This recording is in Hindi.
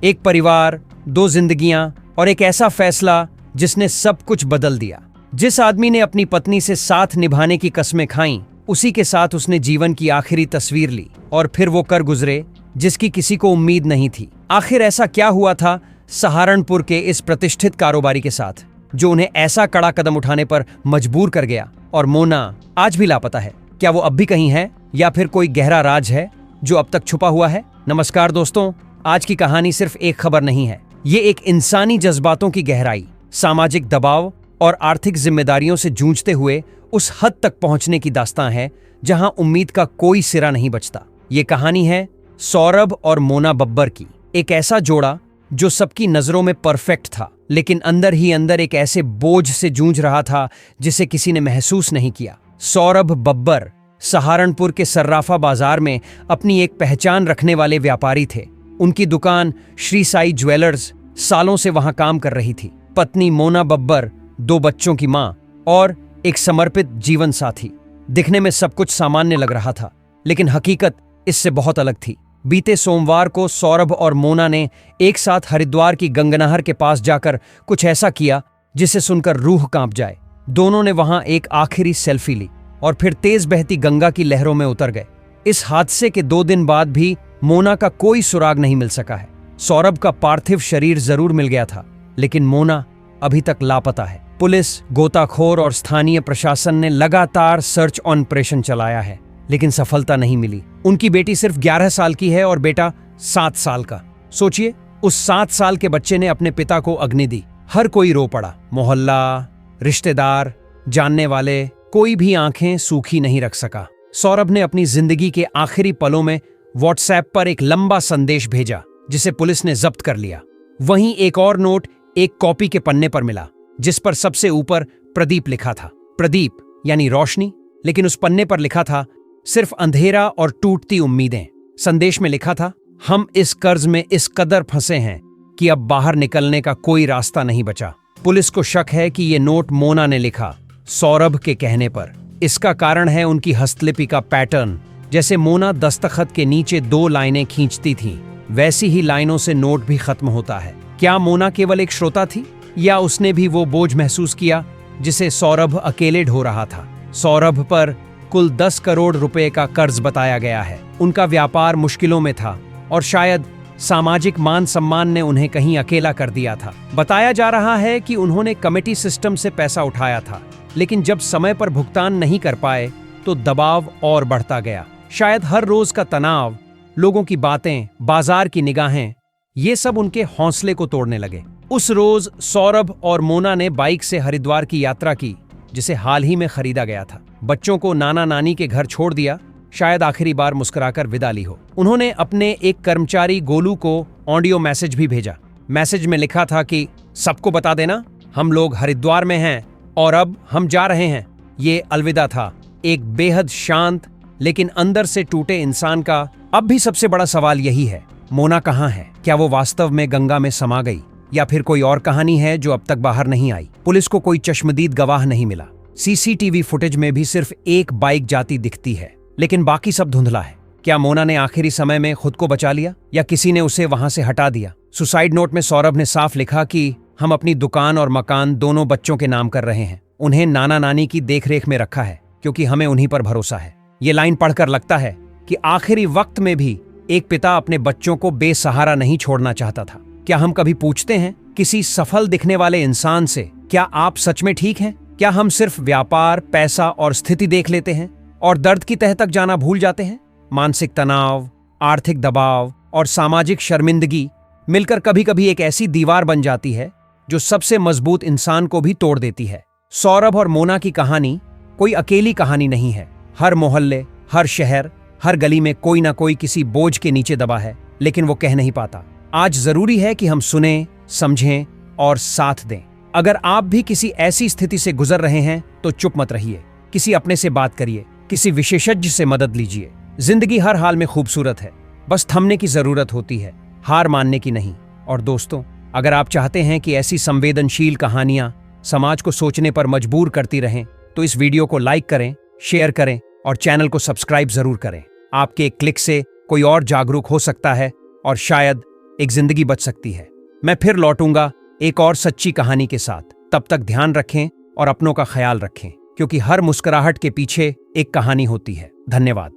एक परिवार, दो जिंदगियां और एक ऐसा फैसला जिसने सब कुछ बदल दिया। जिस आदमी ने अपनी पत्नी से साथ निभाने की कस्में खाईं, उसी के साथ उसने जीवन की आखिरी तस्वीर ली और फिर वो कर गुजरे जिसकी किसी को उम्मीद नहीं थी। आखिर ऐसा क्या हुआ था सहारनपुर के इस प्रतिष्ठित कारोबारी के साथ जो उन्हें ऐसा कड़ा कदम उठाने पर मजबूर कर गया? और मोना आज भी लापता है। क्या वो अब भी कहीं है या फिर कोई गहरा राज है जो अब तक छुपा हुआ है? नमस्कार दोस्तों, आज की कहानी सिर्फ एक खबर नहीं है। ये एक इंसानी जज्बातों की गहराई, सामाजिक दबाव और आर्थिक जिम्मेदारियों से जूझते हुए उस हद तक पहुंचने की दास्तां है जहां उम्मीद का कोई सिरा नहीं बचता। ये कहानी है सौरभ और मोना बब्बर की। एक ऐसा जोड़ा जो सबकी नजरों में परफेक्ट था, लेकिन अंदर ही अंदर एक ऐसे बोझ से जूझ रहा था जिसे किसी ने महसूस नहीं किया। सौरभ बब्बर सहारनपुर के सर्राफा बाजार में अपनी एक पहचान रखने वाले व्यापारी थे। उनकी दुकान श्री साई ज्वेलर्स सालों से वहां काम कर रही थी। पत्नी मोना बब्बर, दो बच्चों की मां और एक समर्पित जीवन साथी। दिखने में सब कुछ सामान्य लग रहा था, लेकिन हकीकत इससे बहुत अलग थी। बीते सोमवार को सौरभ और मोना ने एक साथ हरिद्वार की गंगनहर के पास जाकर कुछ ऐसा किया जिसे सुनकर रूह कांप जाए। दोनों ने वहां एक आखिरी सेल्फी ली और फिर तेज बहती गंगा की लहरों में उतर गए। इस हादसे के 2 दिन बाद भी मोना का कोई सुराग नहीं मिल सका है। सौरभ का पार्थिव शरीर जरूर मिल गया था, लेकिन मोना अभी तक लापता है। पुलिस, गोताखोर और स्थानीय प्रशासन ने लगातार सर्च ऑपरेशन चलाया है, लेकिन सफलता नहीं मिली। उनकी बेटी सिर्फ 11 साल की है और बेटा 7 साल का। सोचिए, उस 7 साल के बच्चे ने अपने पिता को अग्नि दी। हर कोई रो पड़ा। मोहल्ला, रिश्तेदार, जानने वाले, कोई भी आंखें सूखी नहीं रख सका। सौरभ ने अपनी जिंदगी के आखिरी पलों में व्हाट्सएप पर एक लंबा संदेश भेजा जिसे पुलिस ने जब्त कर लिया। वहीं एक और नोट एक कॉपी के पन्ने पर मिला जिस पर सबसे ऊपर प्रदीप लिखा था। प्रदीप यानी रोशनी, लेकिन उस पन्ने पर लिखा था सिर्फ अंधेरा और टूटती उम्मीदें। संदेश में लिखा था, हम इस कर्ज में इस कदर फंसे हैं कि अब बाहर निकलने का कोई रास्ता नहीं बचा। पुलिस को शक है कि ये नोट मोना ने लिखा, सौरभ के कहने पर। इसका कारण है उनकी हस्तलिपि का पैटर्न। जैसे मोना दस्तखत के नीचे 2 लाइनें खींचती थीं, वैसी ही लाइनों से नोट भी खत्म होता है। क्या मोना केवल एक श्रोता थी या उसने भी वो बोझ महसूस किया जिसे सौरभ अकेले ढो रहा था? सौरभ पर कुल 10 करोड़ रुपए का कर्ज बताया गया है। उनका व्यापार मुश्किलों में था और शायद सामाजिक मान सम्मान ने उन्हें कहीं अकेला कर दिया था। बताया जा रहा है कि उन्होंने कमेटी सिस्टम से पैसा उठाया था, लेकिन जब समय पर भुगतान नहीं कर पाए तो दबाव और बढ़ता गया। शायद हर रोज का तनाव, लोगों की बातें, बाजार की निगाहें, ये सब उनके हौसले को तोड़ने लगे। उस रोज सौरभ और मोना ने बाइक से हरिद्वार की यात्रा की, जिसे हाल ही में खरीदा गया था। बच्चों को नाना नानी के घर छोड़ दिया, शायद आखिरी बार मुस्कुराकर विदा ली हो। उन्होंने अपने एक कर्मचारी गोलू को ऑडियो मैसेज भी भेजा। मैसेज में लिखा था कि सबको बता देना, हम लोग हरिद्वार में हैं और अब हम जा रहे हैं। ये अलविदा था, एक बेहद शांत लेकिन अंदर से टूटे इंसान का। अब भी सबसे बड़ा सवाल यही है, मोना कहाँ है? क्या वो वास्तव में गंगा में समा गई या फिर कोई और कहानी है जो अब तक बाहर नहीं आई? पुलिस को कोई चश्मदीद गवाह नहीं मिला। सीसीटीवी फुटेज में भी सिर्फ एक बाइक जाती दिखती है, लेकिन बाकी सब धुंधला है। क्या मोना ने आखिरी समय में खुद को बचा लिया या किसी ने उसे वहां से हटा दिया? सुसाइड नोट में सौरभ ने साफ लिखा कि हम अपनी दुकान और मकान दोनों बच्चों के नाम कर रहे हैं। उन्हें नाना नानी की देखरेख में रखा है क्योंकि हमें उन्हीं पर भरोसा है। ये लाइन पढ़कर लगता है कि आखिरी वक्त में भी एक पिता अपने बच्चों को बेसहारा नहीं छोड़ना चाहता था। क्या हम कभी पूछते हैं किसी सफल दिखने वाले इंसान से, क्या आप सच में ठीक हैं? क्या हम सिर्फ व्यापार, पैसा और स्थिति देख लेते हैं और दर्द की तह तक जाना भूल जाते हैं? मानसिक तनाव, आर्थिक दबाव और सामाजिक शर्मिंदगी मिलकर कभी कभी एक ऐसी दीवार बन जाती है जो सबसे मजबूत इंसान को भी तोड़ देती है। सौरभ और मोना की कहानी कोई अकेली कहानी नहीं है। हर मोहल्ले, हर शहर, हर गली में कोई ना कोई किसी बोझ के नीचे दबा है, लेकिन वो कह नहीं पाता। आज जरूरी है कि हम सुने, समझें और साथ दें। अगर आप भी किसी ऐसी स्थिति से गुजर रहे हैं तो चुप मत रहिए। किसी अपने से बात करिए, किसी विशेषज्ञ से मदद लीजिए। जिंदगी हर हाल में खूबसूरत है, बस थमने की जरूरत होती है, हार मानने की नहीं। और दोस्तों, अगर आप चाहते हैं कि ऐसी संवेदनशील कहानियां समाज को सोचने पर मजबूर करती रहें, तो इस वीडियो को लाइक करें, शेयर करें और चैनल को सब्सक्राइब जरूर करें। आपके एक क्लिक से कोई और जागरूक हो सकता है और शायद एक जिंदगी बच सकती है। मैं फिर लौटूंगा एक और सच्ची कहानी के साथ। तब तक ध्यान रखें और अपनों का ख्याल रखें, क्योंकि हर मुस्कुराहट के पीछे एक कहानी होती है। धन्यवाद।